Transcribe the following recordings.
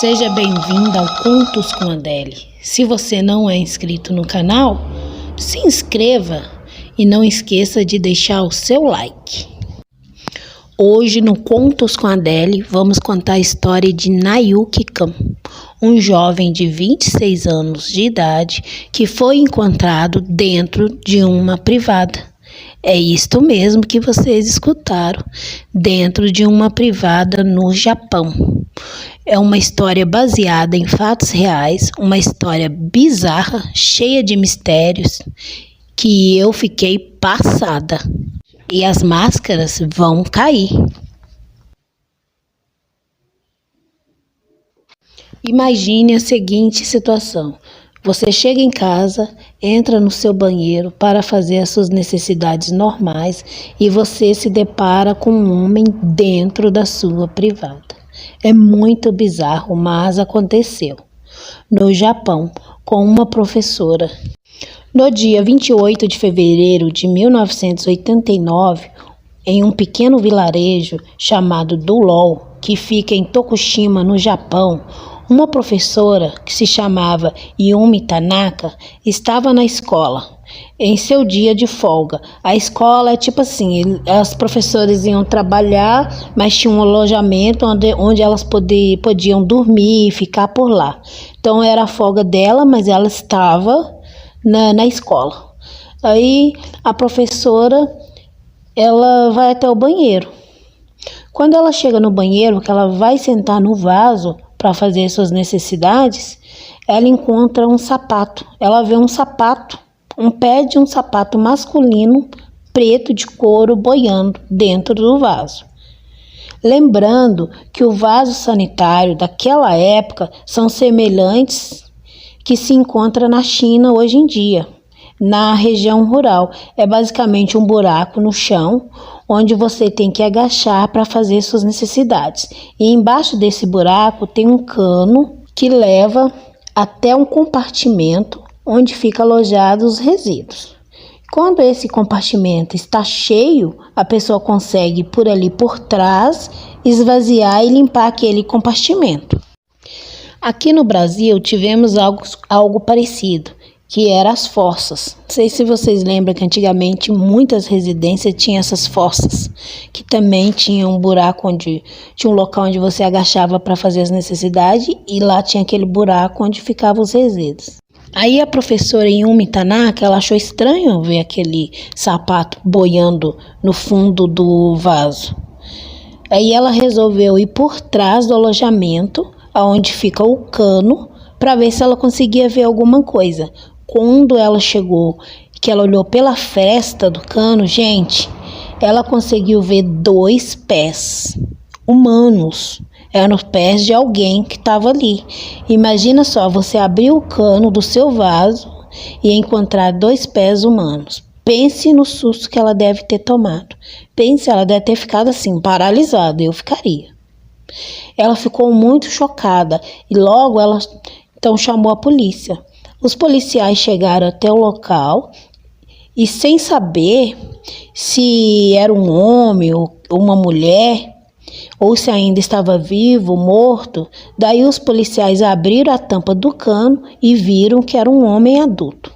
Seja bem-vindo ao Contos com Adele. Se você não é inscrito no canal, se inscreva e não esqueça de deixar o seu like. Hoje no Contos com Adele vamos contar a história de Nayuki Kan, um jovem de 26 anos de idade que foi encontrado dentro de uma privada. É isto mesmo que vocês escutaram, dentro de uma privada no Japão. É uma história baseada em fatos reais, uma história bizarra, cheia de mistérios, que eu fiquei passada. E as máscaras vão cair. Imagine a seguinte situação. Você chega em casa, entra no seu banheiro para fazer as suas necessidades normais e você se depara com um homem dentro da sua privada. É muito bizarro, mas aconteceu. No Japão, com uma professora. No dia 28 de fevereiro de 1989, em um pequeno vilarejo chamado Dulol, que fica em Tokushima, no Japão, uma professora, que se chamava Yumi Tanaka, estava na escola, em seu dia de folga. A escola é tipo assim, as professoras iam trabalhar, mas tinha um alojamento onde elas podiam dormir e ficar por lá. Então era a folga dela, mas ela estava na escola. Aí a professora, ela vai até o banheiro. Quando ela chega no banheiro, que ela vai sentar no vaso para fazer suas necessidades, ela encontra um sapato. Ela vê um sapato, um pé de um sapato masculino, preto de couro, boiando dentro do vaso. Lembrando que o vaso sanitário daquela época são semelhantes que se encontra na China hoje em dia, na região rural. É basicamente um buraco no chão, onde você tem que agachar para fazer suas necessidades. E embaixo desse buraco tem um cano que leva até um compartimento onde ficam alojados os resíduos. Quando esse compartimento está cheio, a pessoa consegue por ali por trás esvaziar e limpar aquele compartimento. Aqui no Brasil tivemos algo parecido, que eram as fossas. Não sei se vocês lembram que antigamente muitas residências tinham essas fossas, que também tinha um buraco tinha um local onde você agachava para fazer as necessidades e lá tinha aquele buraco onde ficavam os resíduos. Aí a professora Yumi Tanaka, ela achou estranho ver aquele sapato boiando no fundo do vaso. Aí ela resolveu ir por trás do alojamento, aonde fica o cano, para ver se ela conseguia ver alguma coisa. Quando ela chegou, que ela olhou pela fresta do cano, gente, ela conseguiu ver 2 pés humanos. Eram os pés de alguém que estava ali. Imagina só, você abrir o cano do seu vaso e encontrar 2 pés humanos. Pense no susto que ela deve ter tomado. Pense, ela deve ter ficado assim, paralisada. Eu ficaria. Ela ficou muito chocada e logo ela então chamou a polícia. Os policiais chegaram até o local e, sem saber se era um homem ou uma mulher, ou se ainda estava vivo, morto, daí os policiais abriram a tampa do cano e viram que era um homem adulto,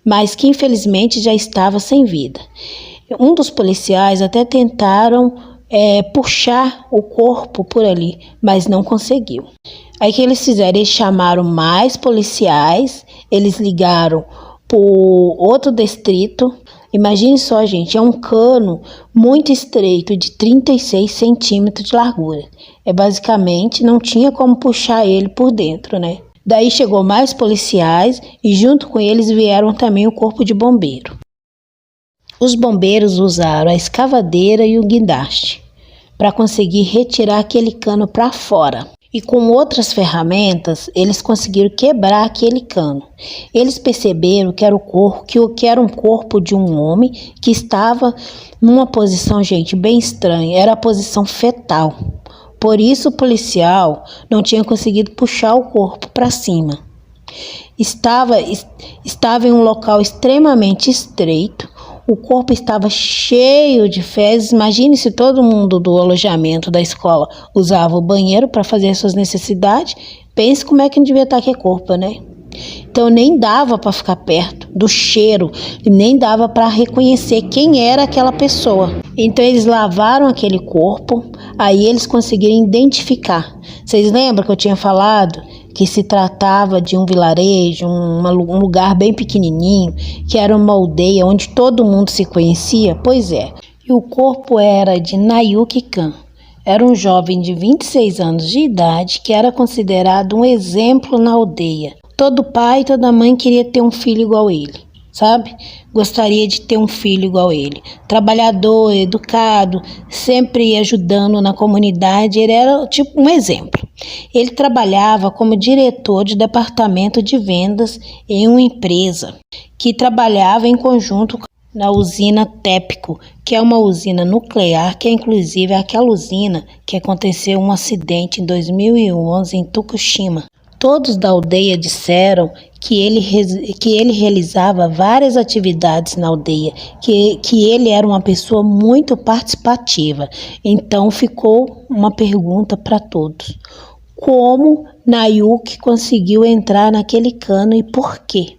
mas que infelizmente já estava sem vida. Um dos policiais até tentaram puxar o corpo por ali, mas não conseguiu. Aí que eles fizeram? Eles chamaram mais policiais, eles ligaram para outro distrito. Imagine só, gente, é um cano muito estreito, de 36 centímetros de largura. Basicamente, não tinha como puxar ele por dentro, né? Daí chegou mais policiais e junto com eles vieram também o corpo de bombeiro. Os bombeiros usaram a escavadeira e o guindaste para conseguir retirar aquele cano para fora. E com outras ferramentas, eles conseguiram quebrar aquele cano. Eles perceberam que era um corpo de um homem que estava numa posição, gente, bem estranha. Era a posição fetal. Por isso o policial não tinha conseguido puxar o corpo para cima. Estava em um local extremamente estreito, O corpo estava cheio de fezes. Imagine se todo mundo do alojamento da escola usava o banheiro para fazer as suas necessidades. Pense como é que não devia estar aquele corpo, né? Então nem dava para ficar perto do cheiro, nem dava para reconhecer quem era aquela pessoa. Então eles lavaram aquele corpo, aí eles conseguiram identificar. Vocês lembram que eu tinha falado que se tratava de um vilarejo, um lugar bem pequenininho, que era uma aldeia onde todo mundo se conhecia? Pois é. E o corpo era de Nayuki Kan. Era um jovem de 26 anos de idade que era considerado um exemplo na aldeia. Todo pai e toda mãe queria ter um filho igual a ele, sabe? Gostaria de ter um filho igual a ele. Trabalhador, educado, sempre ajudando na comunidade. Ele era tipo um exemplo. Ele trabalhava como diretor de departamento de vendas em uma empresa que trabalhava em conjunto na usina TEPCO, que é uma usina nuclear, que é inclusive aquela usina que aconteceu um acidente em 2011 em Fukushima. Todos da aldeia disseram que ele realizava várias atividades na aldeia, que ele era uma pessoa muito participativa. Então ficou uma pergunta para todos: como Nayuki conseguiu entrar naquele cano e por quê?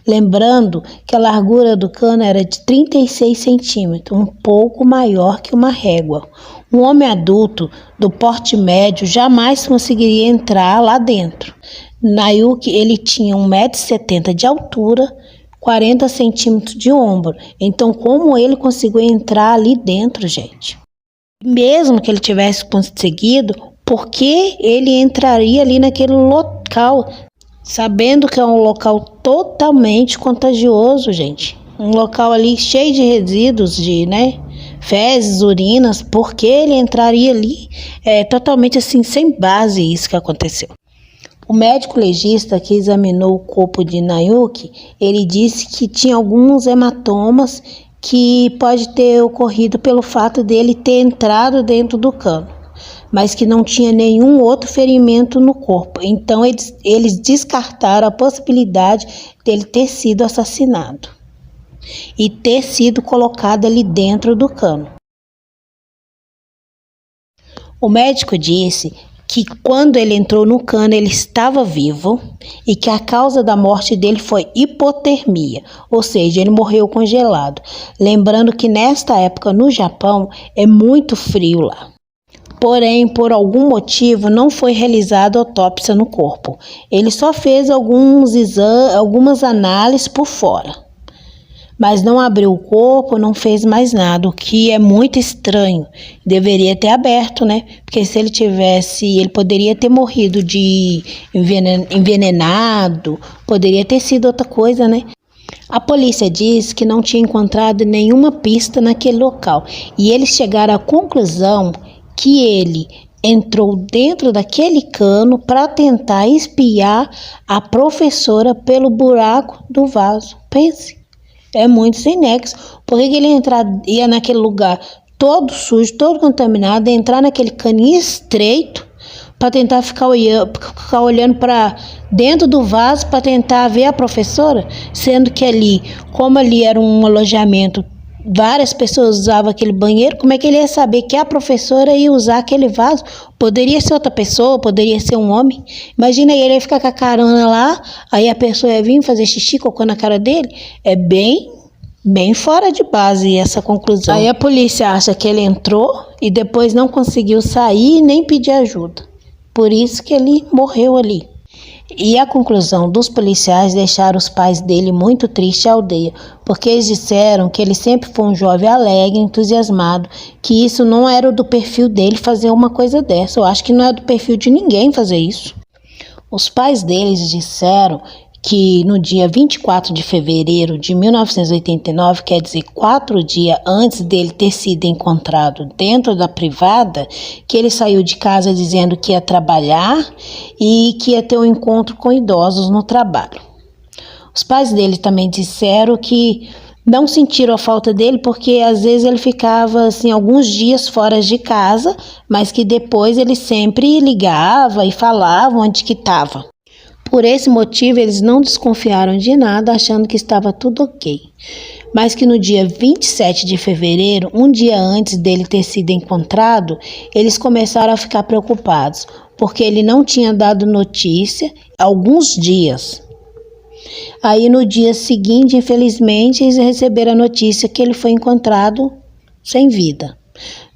Lembrando que a largura do cano era de 36 centímetros, um pouco maior que uma régua. Um homem adulto do porte médio jamais conseguiria entrar lá dentro. Nayuki, ele tinha 1,70 m de altura, 40 centímetros de ombro. Então, como ele conseguiu entrar ali dentro, gente? Mesmo que ele tivesse conseguido, por que ele entraria ali naquele local, sabendo que é um local totalmente contagioso, gente? Um local ali cheio de resíduos de, fezes, urinas. Por que ele entraria ali? É totalmente assim, sem base isso que aconteceu. O médico legista que examinou o corpo de Nayuki, ele disse que tinha alguns hematomas que pode ter ocorrido pelo fato dele ter entrado dentro do cano, mas que não tinha nenhum outro ferimento no corpo. Então eles descartaram a possibilidade dele ter sido assassinado e ter sido colocado ali dentro do cano. O médico disse que quando ele entrou no cano ele estava vivo e que a causa da morte dele foi hipotermia, ou seja, ele morreu congelado. Lembrando que nesta época no Japão é muito frio lá. Porém, por algum motivo, não foi realizada autópsia no corpo. Ele só fez algumas análises por fora, mas não abriu o corpo, não fez mais nada, o que é muito estranho. Deveria ter aberto, Porque se ele tivesse, ele poderia ter morrido de envenenado, poderia ter sido outra coisa, A polícia diz que não tinha encontrado nenhuma pista naquele local e eles chegaram à conclusão que ele entrou dentro daquele cano para tentar espiar a professora pelo buraco do vaso. Pense, é muito sem nexo. Por que ele ia naquele lugar todo sujo, todo contaminado, entrar naquele caninho estreito para tentar ficar olhando para dentro do vaso para tentar ver a professora? Sendo que ali, como ali era um alojamento, várias pessoas usavam aquele banheiro, como é que ele ia saber que a professora ia usar aquele vaso? Poderia ser outra pessoa, poderia ser um homem. Imagina ele ia ficar com a carona lá, aí a pessoa ia vir fazer xixi, cocô na cara dele. É bem fora de base essa conclusão. Aí a polícia acha que ele entrou e depois não conseguiu sair e nem pedir ajuda. Por isso que ele morreu ali. E a conclusão dos policiais deixaram os pais dele muito tristes à aldeia, porque eles disseram que ele sempre foi um jovem alegre, entusiasmado, que isso não era do perfil dele fazer uma coisa dessa. Eu acho que não é do perfil de ninguém fazer isso. Os pais deles disseram que no dia 24 de fevereiro de 1989, quer dizer, 4 dias antes dele ter sido encontrado dentro da privada, que ele saiu de casa dizendo que ia trabalhar e que ia ter um encontro com idosos no trabalho. Os pais dele também disseram que não sentiram a falta dele porque às vezes ele ficava assim alguns dias fora de casa, mas que depois ele sempre ligava e falava onde que estava. Por esse motivo, eles não desconfiaram de nada, achando que estava tudo ok. mas que no dia 27 de fevereiro, um dia antes dele ter sido encontrado, eles começaram a ficar preocupados, porque ele não tinha dado notícia há alguns dias. Aí no dia seguinte, infelizmente, eles receberam a notícia que ele foi encontrado sem vida.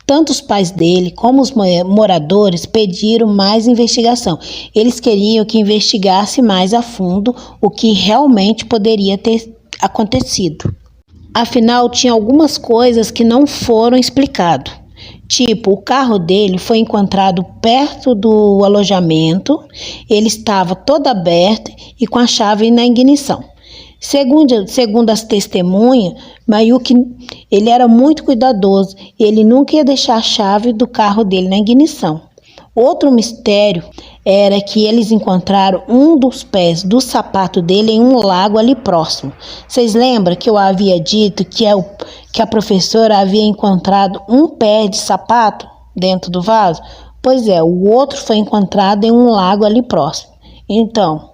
Tanto os pais dele como os moradores pediram mais investigação. Eles queriam que investigasse mais a fundo o que realmente poderia ter acontecido. Afinal, tinha algumas coisas que não foram explicadas. Tipo, o carro dele foi encontrado perto do alojamento, ele estava todo aberto e com a chave na ignição. Segundo as testemunhas, Mayuki, ele era muito cuidadoso, ele nunca ia deixar a chave do carro dele na ignição. Outro mistério era que eles encontraram um dos pés do sapato dele em um lago ali próximo. Vocês lembram que eu havia dito que a professora havia encontrado um pé de sapato dentro do vaso? Pois é, o outro foi encontrado em um lago ali próximo. Então,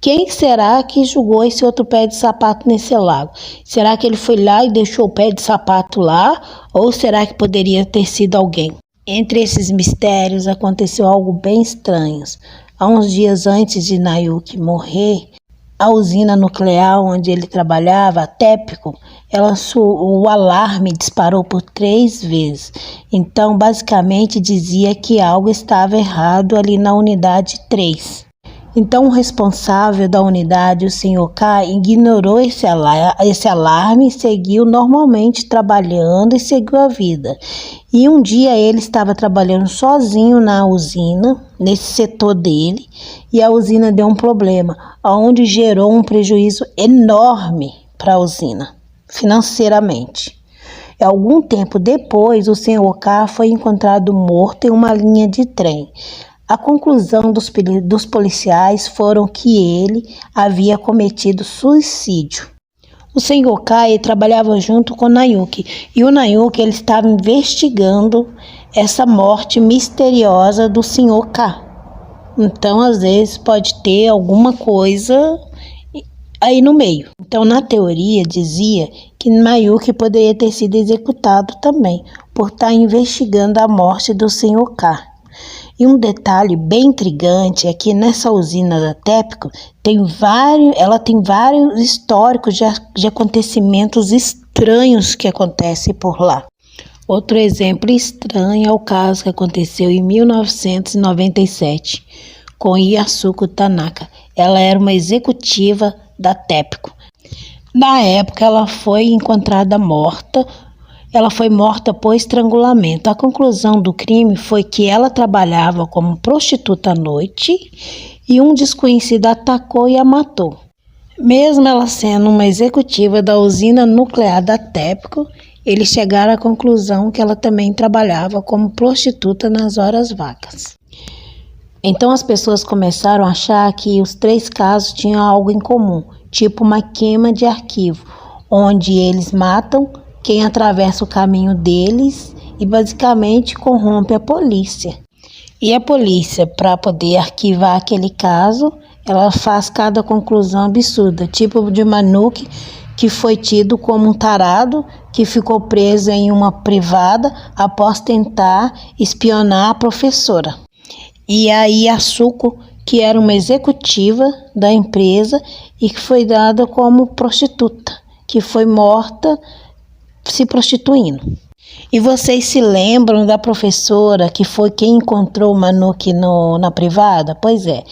quem será que jogou esse outro pé de sapato nesse lago? Será que ele foi lá e deixou o pé de sapato lá? Ou será que poderia ter sido alguém? Entre esses mistérios aconteceu algo bem estranho. Há uns dias antes de Mayuki morrer, a usina nuclear onde ele trabalhava, a TEPCO, o alarme disparou por 3 vezes. Então, basicamente, dizia que algo estava errado ali na unidade 3. Então, o responsável da unidade, o Sr. K, ignorou esse alarme, seguiu normalmente trabalhando e seguiu a vida. E um dia ele estava trabalhando sozinho na usina, nesse setor dele, e a usina deu um problema, onde gerou um prejuízo enorme para a usina, financeiramente. Algum tempo depois, o Sr. K foi encontrado morto em uma linha de trem. A conclusão dos policiais foram que ele havia cometido suicídio. O Sr. Kai trabalhava junto com o Nayuki e o Nayuki ele estava investigando essa morte misteriosa do Sr. K. Então, às vezes, pode ter alguma coisa aí no meio. Então, na teoria, dizia que Nayuki poderia ter sido executado também por estar investigando a morte do Sr. K. E um detalhe bem intrigante é que nessa usina da TEPCO ela tem vários históricos de acontecimentos estranhos que acontecem por lá. Outro exemplo estranho é o caso que aconteceu em 1997 com Yasuko Tanaka. Ela era uma executiva da TEPCO. Na época, ela foi encontrada morta. Ela foi morta por estrangulamento. A conclusão do crime foi que ela trabalhava como prostituta à noite e um desconhecido atacou e a matou. Mesmo ela sendo uma executiva da usina nuclear da TEPCO, eles chegaram à conclusão que ela também trabalhava como prostituta nas horas vagas. Então as pessoas começaram a achar que os 3 casos tinham algo em comum, tipo uma queima de arquivo, onde eles matam quem atravessa o caminho deles e basicamente corrompe a polícia. E a polícia, para poder arquivar aquele caso, ela faz cada conclusão absurda, tipo de Mayuki, que foi tido como um tarado, que ficou preso em uma privada após tentar espionar a professora. E a Yasuko, que era uma executiva da empresa e que foi dada como prostituta, que foi morta se prostituindo. E vocês se lembram da professora que foi quem encontrou o Mayuki na privada? Pois é,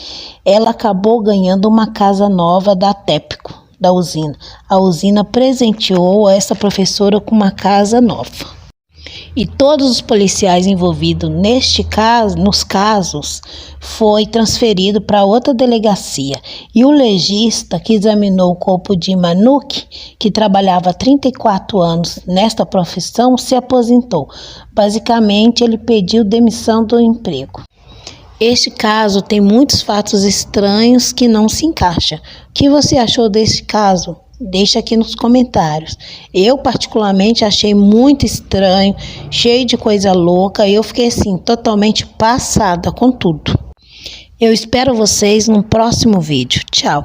ela acabou ganhando uma casa nova da TEPCO, da usina. A usina presenteou essa professora com uma casa nova. E todos os policiais envolvidos nos casos foi transferido para outra delegacia. E o legista que examinou o corpo de Mayuki, que trabalhava há 34 anos nesta profissão, se aposentou. Basicamente, ele pediu demissão do emprego. Este caso tem muitos fatos estranhos que não se encaixam. O que você achou deste caso? Deixa aqui nos comentários. Eu particularmente achei muito estranho, cheio de coisa louca. Eu fiquei assim, totalmente passada com tudo. Eu espero vocês no próximo vídeo. Tchau!